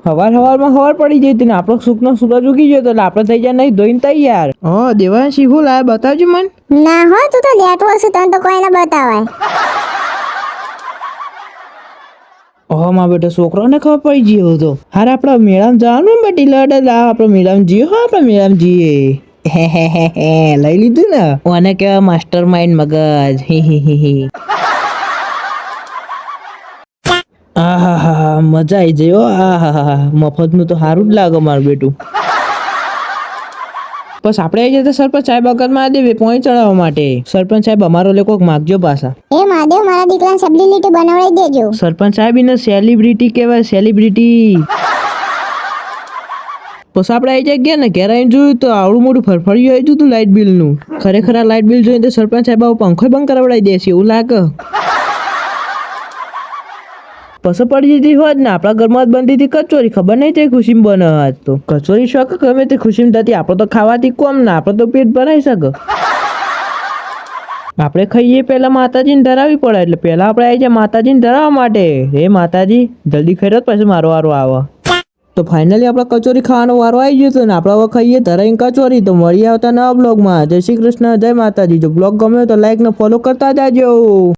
સવારમાં ખબર પડી જઈ ને આપણો સુખનો સૂરજ ઉગી ગયો તો એટલે આપણે થઈ જાય નહીં ધોઈને તૈયાર. દેવાંશી શું લાય બતાવજો મને. ના હો તું તો લેટવો છું તને તો કોઈને બતાવાય. માં બેટા છોકરાને ખબર પડી ગયો તો હારે આપણા મેળામાં જવાનું બેટી લડ આપણે મેળામાં જઈએ. આપણે મેળામાં જઈએ. લઈ લીધું ને ઓને કેવા માસ્ટર માઇન્ડ મગજ. આહાહા મજા આવી જાય. આહાહા મફતનું તો સારું જ લાગે મારું બેટું. બસ આપણે આવી જતા સરપંચ સાહેબ વખતમાં દેવે પોઈન્ટ ચડાવવા માટે. સરપંચ સાહેબ અમારો લોકો માગજો પાછા. એ મહાદેવ મારા દીકરાને સેલિબ્રિટી બનાવડાવી દેજો. સરપંચ સાહેબ એને સેલિબ્રિટી કહેવાય સેલિબ્રિટી. પછી આપણે આવી જાય ગયા ને ઘેર આવીને જોયું તો આવડું મોટું ફરફડિયું આવી ગયું હતું લાઇટ બિલનું. ખરેખર આ લાઇટ બિલ જોઈને તો સરપંચ સાહેબ આવું પંખો બંધ કરાવડાવી દેશે એવું લાગે. પછી પડી જતી હોત ને આપણા ઘરમાં જ બનતી હતી કચોરી. ખબર નહીં તે ખુશીમાં બને હોત તો કચોરી શોખ ગમે તે ખુશીમાં થતી. આપણે તો ખાવાથી કોમ ને આપણે તો પેટ ભરાઈ શકે. આપણે ખાઈએ પહેલા માતાજીને ધરાવવી પડે એટલે પહેલા આપણે આવી જાય માતાજીને ધરાવવા માટે. હે માતાજી જલ્દી ખાઈ પછી મારો વારો આવે. તો ફાઇનલી આપણે કચોરી ખાવાનો વારો આવી ગયો હતો ને આપણે હવે ખાઈએ ધરાઈને કચોરી. તો મળી આવતા નવા બ્લોગમાં. જય શ્રી કૃષ્ણ, જય માતાજી. જો બ્લોગ ગમ્યો તો લાઈક ને ફોલો કરતા જાજો.